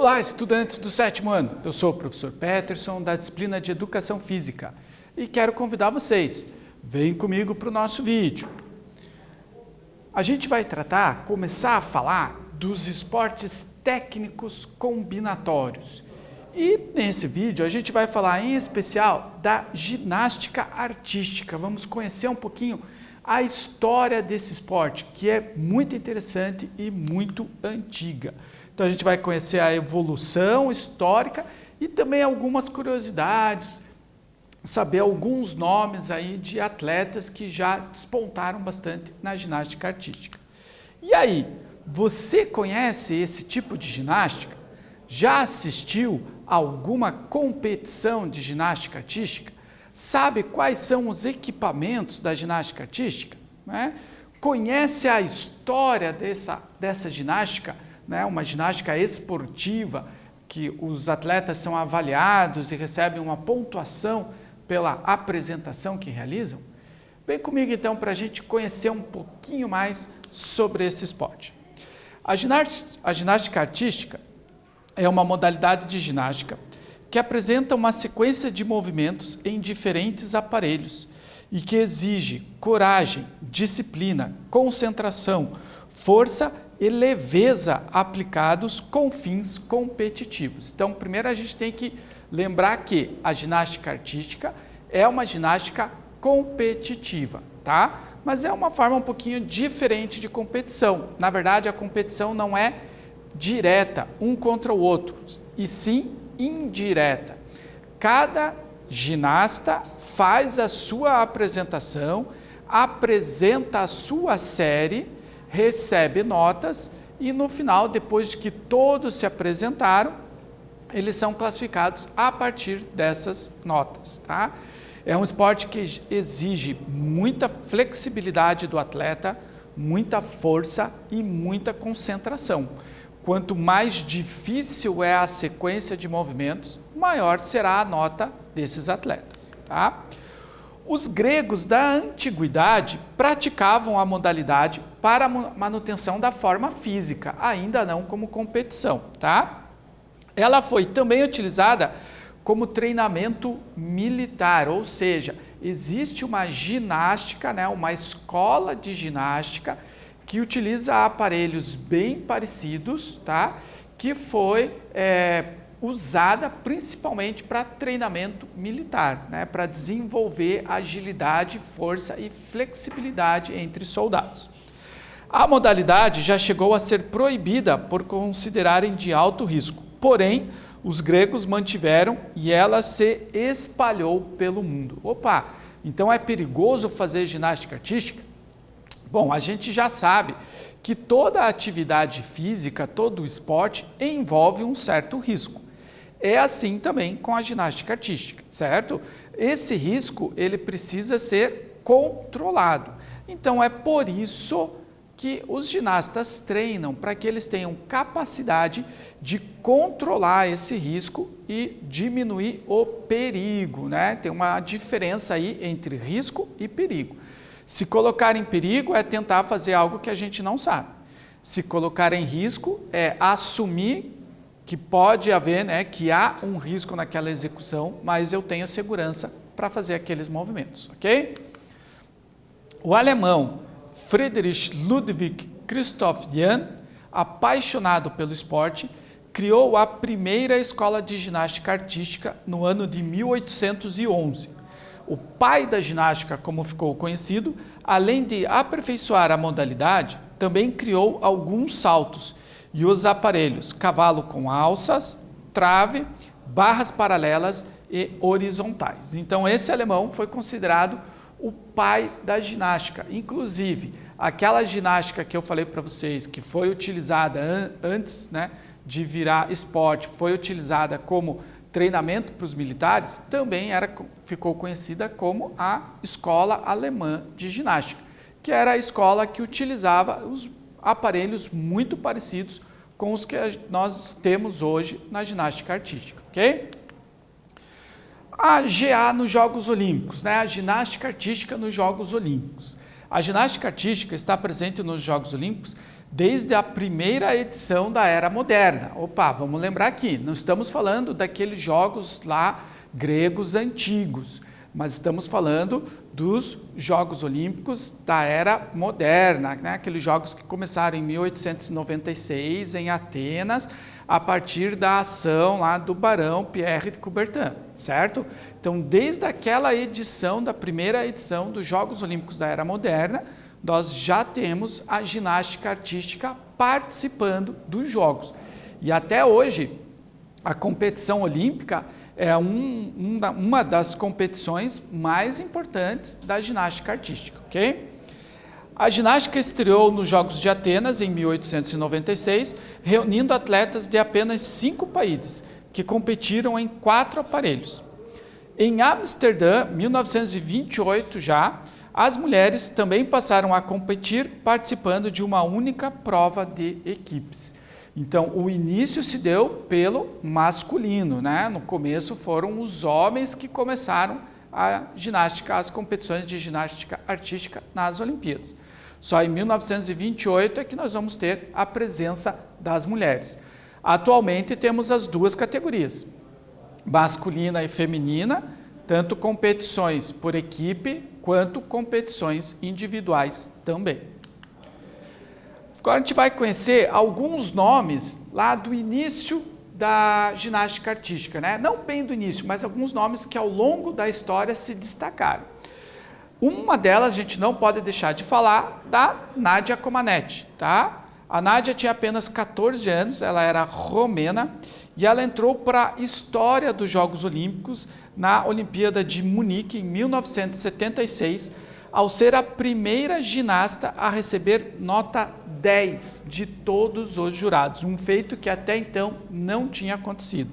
Olá, estudantes do 7º ano. Eu sou o professor Peterson, da disciplina de Educação Física, e quero convidar vocês. Vem comigo para o nosso vídeo. A gente vai começar a falar dos esportes técnicos combinatórios. E nesse vídeo a gente vai falar em especial da ginástica artística. Vamos conhecer um pouquinho a história desse esporte, que é muito interessante e muito antiga. Então a gente vai conhecer a evolução histórica e também algumas curiosidades, saber alguns nomes aí de atletas que já despontaram bastante na ginástica artística. E aí, você conhece esse tipo de ginástica? Já assistiu a alguma competição de ginástica artística? Sabe quais são os equipamentos da ginástica artística? Né? Conhece a história dessa ginástica? Né, uma ginástica esportiva, que os atletas são avaliados e recebem uma pontuação pela apresentação que realizam? Vem comigo então para a gente conhecer um pouquinho mais sobre esse esporte. A ginástica artística é uma modalidade de ginástica que apresenta uma sequência de movimentos em diferentes aparelhos e que exige coragem, disciplina, concentração, força e leveza aplicados com fins competitivos. Então, primeiro a gente tem que lembrar que a ginástica artística é uma ginástica competitiva, tá? Mas é uma forma um pouquinho diferente de competição. Na verdade, a competição não é direta, um contra o outro, e sim indireta. Cada ginasta faz a sua apresentação, apresenta a sua série, recebe notas e no final, depois que todos se apresentaram, eles são classificados a partir dessas notas, tá? É um esporte que exige muita flexibilidade do atleta, muita força e muita concentração. Quanto mais difícil é a sequência de movimentos, maior será a nota desses atletas, tá? Os gregos da antiguidade praticavam a modalidade para a manutenção da forma física, ainda não como competição, tá? Ela foi também utilizada como treinamento militar, ou seja, existe uma ginástica, né, uma escola de ginástica que utiliza aparelhos bem parecidos, tá? Que foi usada principalmente para treinamento militar, né, para desenvolver agilidade, força e flexibilidade entre soldados. A modalidade já chegou a ser proibida por considerarem de alto risco, porém, os gregos mantiveram e ela se espalhou pelo mundo. Opa, então é perigoso fazer ginástica artística? Bom, a gente já sabe que toda atividade física, todo esporte envolve um certo risco. É assim também com a ginástica artística, certo? Esse risco, ele precisa ser controlado. Então, é por isso que os ginastas treinam, para que eles tenham capacidade de controlar esse risco e diminuir o perigo, né? Tem uma diferença aí entre risco e perigo. Se colocar em perigo é tentar fazer algo que a gente não sabe. Se colocar em risco é assumir que pode haver, né, que há um risco naquela execução, mas eu tenho segurança para fazer aqueles movimentos, ok? O alemão Friedrich Ludwig Christoph Jahn, apaixonado pelo esporte, criou a primeira escola de ginástica artística no ano de 1811. O pai da ginástica, como ficou conhecido, além de aperfeiçoar a modalidade, também criou alguns saltos e os aparelhos cavalo com alças, trave, barras paralelas e horizontais. Então esse alemão foi considerado o pai da ginástica. Inclusive, aquela ginástica que eu falei para vocês, que foi utilizada antes, né, de virar esporte, foi utilizada como treinamento para os militares, também ficou conhecida como a escola alemã de ginástica, que era a escola que utilizava os aparelhos muito parecidos com os que nós temos hoje na ginástica artística, ok? A GA nos Jogos Olímpicos, né? A ginástica artística nos Jogos Olímpicos. A ginástica artística está presente nos Jogos Olímpicos desde a primeira edição da Era Moderna. Opa, vamos lembrar aqui, não estamos falando daqueles jogos lá gregos antigos, mas estamos falando dos Jogos Olímpicos da Era Moderna, né? Aqueles jogos que começaram em 1896 em Atenas, a partir da ação lá do barão Pierre de Coubertin, certo? Então, desde aquela edição, da primeira edição dos Jogos Olímpicos da Era Moderna, nós já temos a ginástica artística participando dos Jogos. E até hoje, a competição olímpica é uma das competições mais importantes da ginástica artística, ok? A ginástica estreou nos Jogos de Atenas em 1896, reunindo atletas de apenas 5 países, que competiram em 4 aparelhos. Em Amsterdã, 1928 já, as mulheres também passaram a competir participando de uma única prova de equipes. Então, o início se deu pelo masculino, né? No começo foram os homens que começaram as competições de ginástica artística nas Olimpíadas. Só em 1928 é que nós vamos ter a presença das mulheres. Atualmente temos as 2 categorias, masculina e feminina, tanto competições por equipe quanto competições individuais também. Agora a gente vai conhecer alguns nomes lá do início da ginástica artística, né? Não bem do início, mas alguns nomes que ao longo da história se destacaram. Uma delas a gente não pode deixar de falar da Nadia Comaneci, tá? A Nadia tinha apenas 14 anos, ela era romena e ela entrou para a história dos Jogos Olímpicos na Olimpíada de Munique em 1976, ao ser a primeira ginasta a receber nota 10 de todos os jurados, um feito que até então não tinha acontecido.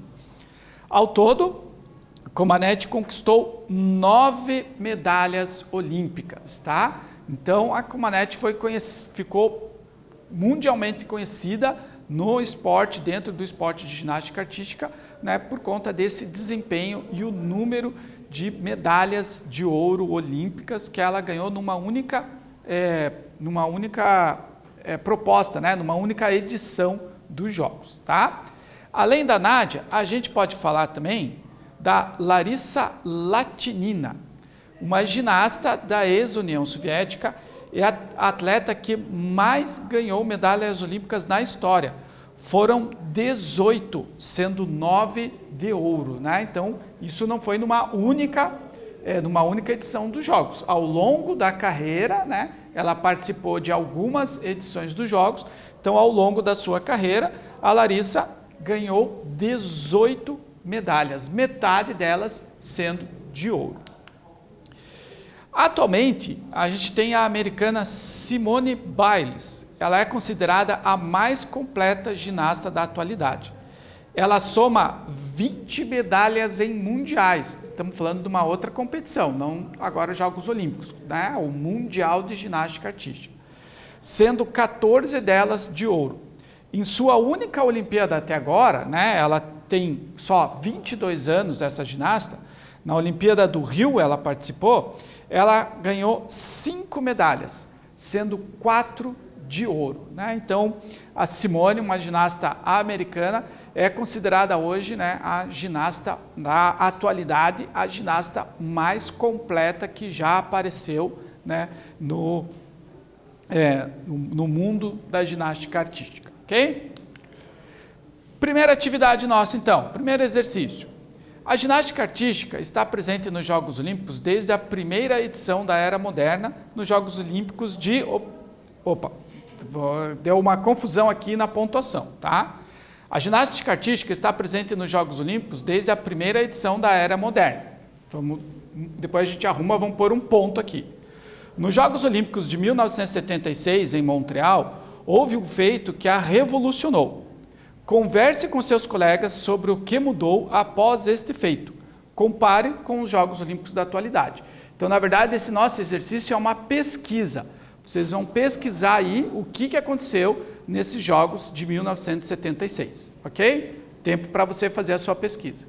Ao todo, Comaneci conquistou 9 medalhas olímpicas, tá? Então, a Comaneci ficou mundialmente conhecida no esporte, dentro do esporte de ginástica artística, né, por conta desse desempenho e o número de medalhas de ouro olímpicas que ela ganhou numa única proposta, né, numa única edição dos Jogos, tá? Além da Nadia, a gente pode falar também da Larissa Latynina, uma ginasta da ex-União Soviética e a atleta que mais ganhou medalhas olímpicas na história. Foram 18, sendo 9 de ouro, né? Então, isso não foi numa única edição dos Jogos. Ao longo da carreira, né, ela participou de algumas edições dos Jogos. Então, ao longo da sua carreira, a Larissa ganhou 18 medalhas, metade delas sendo de ouro. Atualmente, a gente tem a americana Simone Biles. Ela é considerada a mais completa ginasta da atualidade. Ela soma 20 medalhas em mundiais. Estamos falando de uma outra competição, não agora Jogos Olímpicos, né? O Mundial de Ginástica Artística. Sendo 14 delas de ouro. Em sua única Olimpíada até agora, né, ela tem só 22 anos, essa ginasta, na Olimpíada do Rio ela participou, ela ganhou 5 medalhas, sendo 4 de ouro, né? Então, a Simone, uma ginasta americana, é considerada hoje, né, a ginasta da atualidade, a ginasta mais completa que já apareceu, né, no mundo da ginástica artística, ok? Primeira atividade nossa, então, primeiro exercício. A ginástica artística está presente nos Jogos Olímpicos desde a primeira edição da Era Moderna, nos Jogos Olímpicos de... deu uma confusão aqui na pontuação, tá? A ginástica artística está presente nos Jogos Olímpicos desde a primeira edição da Era Moderna. Depois a gente arruma, vamos pôr um ponto aqui. Nos Jogos Olímpicos de 1976, em Montreal, houve um feito que a revolucionou. Converse com seus colegas sobre o que mudou após este feito. Compare com os Jogos Olímpicos da atualidade. Então, na verdade, esse nosso exercício é uma pesquisa. Vocês vão pesquisar aí o que aconteceu nesses Jogos de 1976, ok? Tempo para você fazer a sua pesquisa.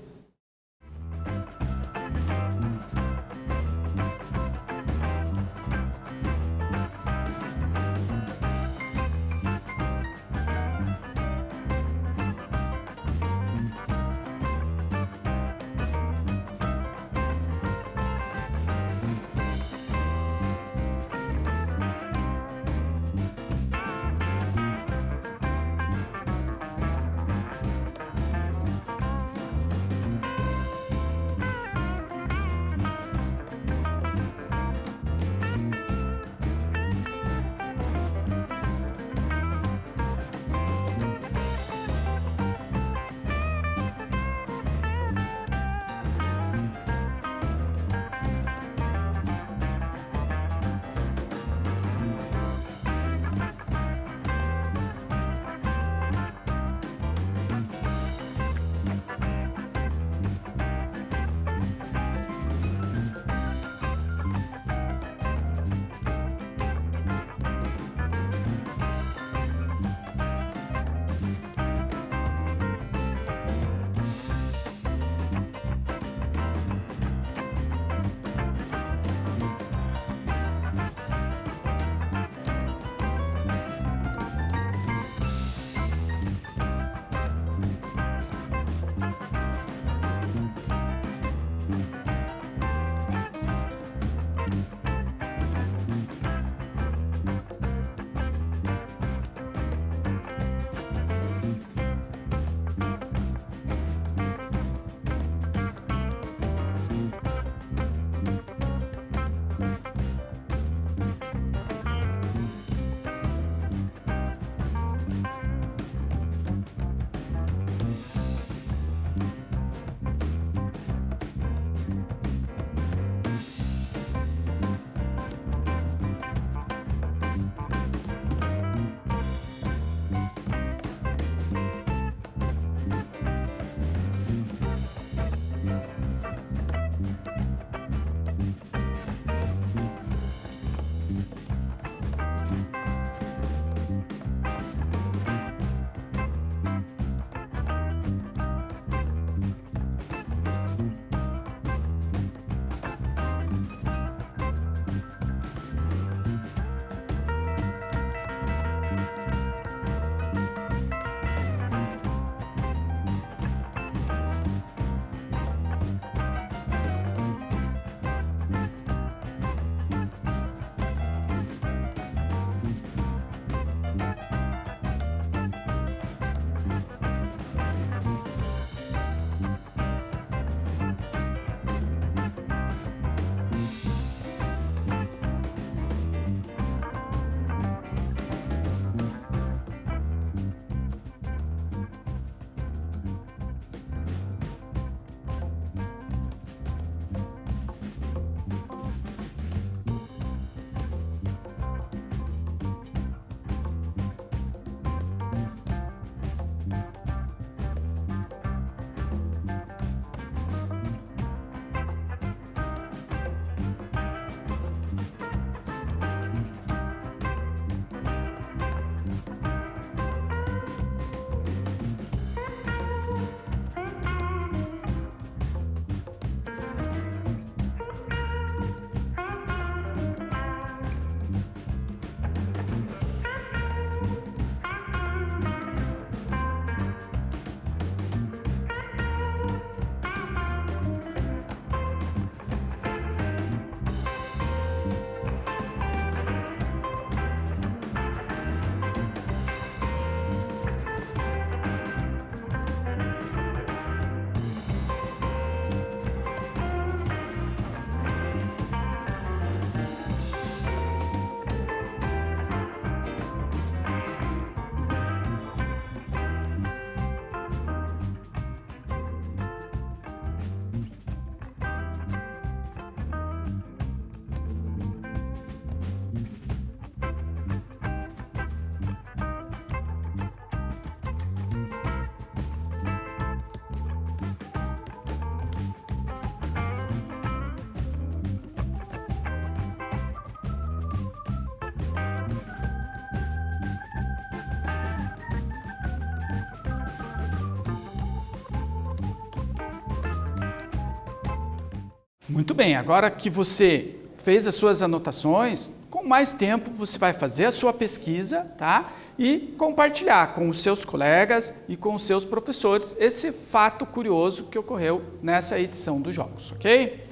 Muito bem, agora que você fez as suas anotações, com mais tempo você vai fazer a sua pesquisa, tá? E compartilhar com os seus colegas e com os seus professores esse fato curioso que ocorreu nessa edição dos Jogos, ok?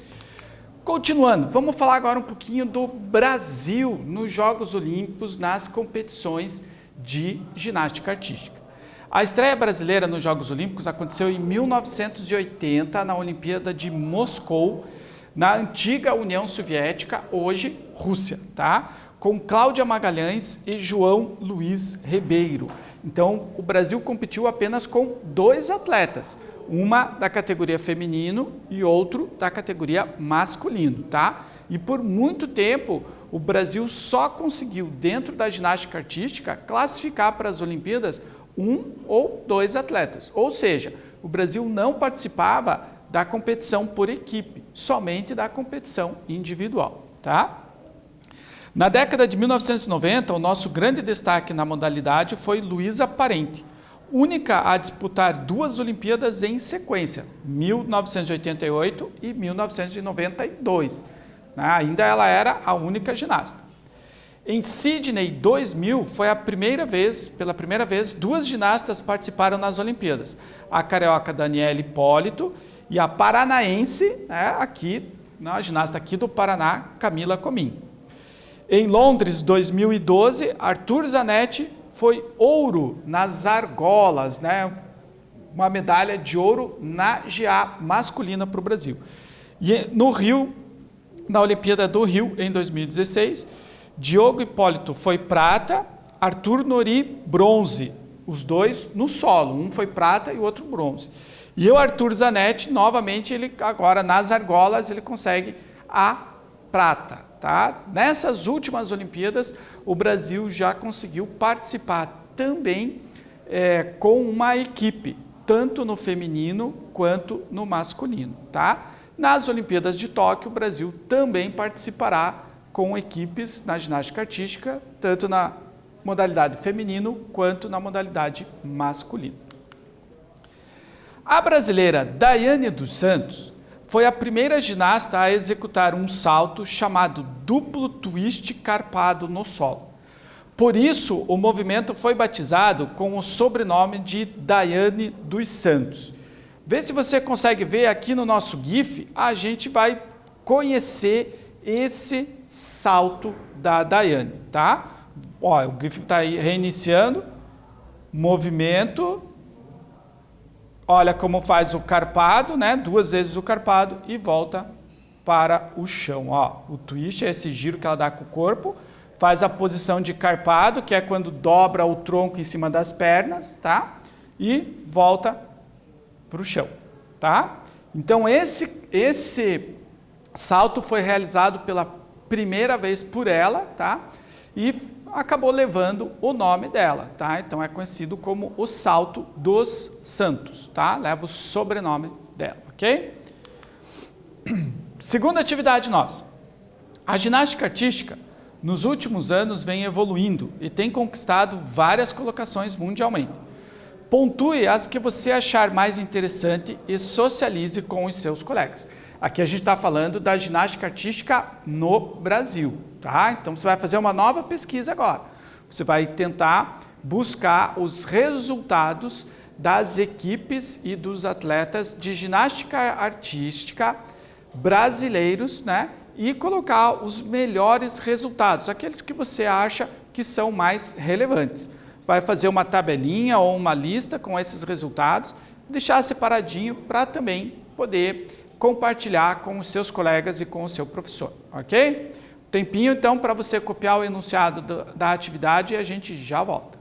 Continuando, vamos falar agora um pouquinho do Brasil nos Jogos Olímpicos, nas competições de ginástica artística. A estreia brasileira nos Jogos Olímpicos aconteceu em 1980, na Olimpíada de Moscou, na antiga União Soviética, hoje Rússia, tá? Com Cláudia Magalhães e João Luiz Ribeiro. Então, o Brasil competiu apenas com 2 atletas, uma da categoria feminino e outro da categoria masculino, tá? E por muito tempo, o Brasil só conseguiu, dentro da ginástica artística, classificar para as Olimpíadas 1 ou 2 atletas. Ou seja, o Brasil não participava da competição por equipe, somente da competição individual, tá? Na década de 1990, o nosso grande destaque na modalidade foi Luísa Parente, única a disputar 2 Olimpíadas em sequência, 1988 e 1992. Ainda ela era a única ginasta. Em Sydney 2000, foi pela primeira vez, 2 ginastas participaram nas Olimpíadas. A carioca Daniela Hipólito e a paranaense, a ginasta aqui do Paraná, Camila Comim. Em Londres 2012, Arthur Zanetti foi ouro nas argolas, uma medalha de ouro na GA masculina para o Brasil. E no Rio, na Olimpíada do Rio, em 2016, Diogo Hipólito foi prata, Arthur Nori bronze, os dois no solo, um foi prata e o outro bronze. E o Arthur Zanetti, novamente, ele agora nas argolas, ele consegue a prata, tá? Nessas últimas Olimpíadas, o Brasil já conseguiu participar também com uma equipe, tanto no feminino quanto no masculino, tá? Nas Olimpíadas de Tóquio, o Brasil também participará com equipes na ginástica artística, tanto na modalidade feminino quanto na modalidade masculina. A brasileira Daiane dos Santos foi a primeira ginasta a executar um salto chamado duplo twist carpado no solo. Por isso, o movimento foi batizado com o sobrenome de Daiane dos Santos. Vê se você consegue ver aqui no nosso GIF, a gente vai conhecer esse salto da Daiane, tá? Ó, o GIF está aí reiniciando, movimento, olha como faz o carpado, 2 vezes o carpado e volta para o chão. Ó, o twist é esse giro que ela dá com o corpo, faz a posição de carpado, que é quando dobra o tronco em cima das pernas, tá? E volta para o chão, tá? Então, esse salto foi realizado pela primeira vez por ela, tá? E acabou levando o nome dela, tá? Então, é conhecido como o Salto dos Santos, tá? Leva o sobrenome dela, ok? Segunda atividade nossa. A ginástica artística, nos últimos anos, vem evoluindo e tem conquistado várias colocações mundialmente. Pontue as que você achar mais interessante e socialize com os seus colegas. Aqui a gente está falando da ginástica artística no Brasil, tá? Então você vai fazer uma nova pesquisa agora. Você vai tentar buscar os resultados das equipes e dos atletas de ginástica artística brasileiros, e colocar os melhores resultados, aqueles que você acha que são mais relevantes. Vai fazer uma tabelinha ou uma lista com esses resultados, deixar separadinho para também poder compartilhar com os seus colegas e com o seu professor, ok? Tempinho, então, para você copiar o enunciado da atividade e a gente já volta.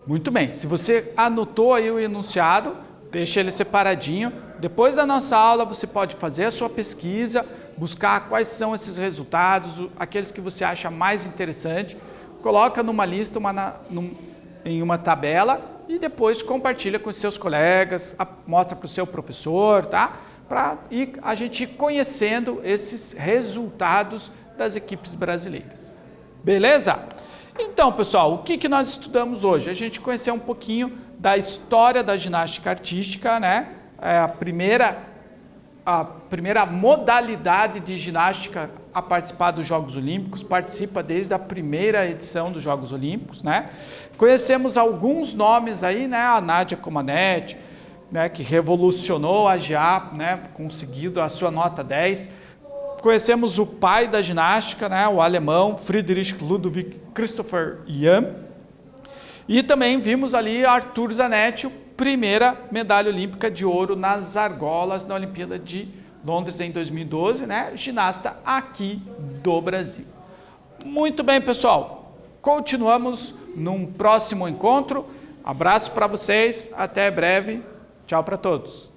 Muito bem, se você anotou aí o enunciado, deixa ele separadinho. Depois da nossa aula, você pode fazer a sua pesquisa, buscar quais são esses resultados, aqueles que você acha mais interessante, coloca numa lista, em uma tabela e depois compartilha com os seus colegas, mostra para o seu professor, tá? Para a gente ir conhecendo esses resultados das equipes brasileiras. Beleza? Então, pessoal, o que nós estudamos hoje? A gente conheceu um pouquinho da história da ginástica artística, né? A primeira modalidade de ginástica a participar dos Jogos Olímpicos, participa desde a primeira edição dos Jogos Olímpicos, né? Conhecemos alguns nomes aí, né? A Nadia Comaneci, né? Que revolucionou a GA, né? Conseguindo a sua nota 10. Conhecemos o pai da ginástica, né? O alemão Friedrich Ludwig Christopher Jahn. E também vimos ali Arthur Zanetti, primeira medalha olímpica de ouro nas argolas na Olimpíada de Londres em 2012, né? Ginasta aqui do Brasil. Muito bem, pessoal. Continuamos num próximo encontro. Abraço para vocês. Até breve. Tchau para todos.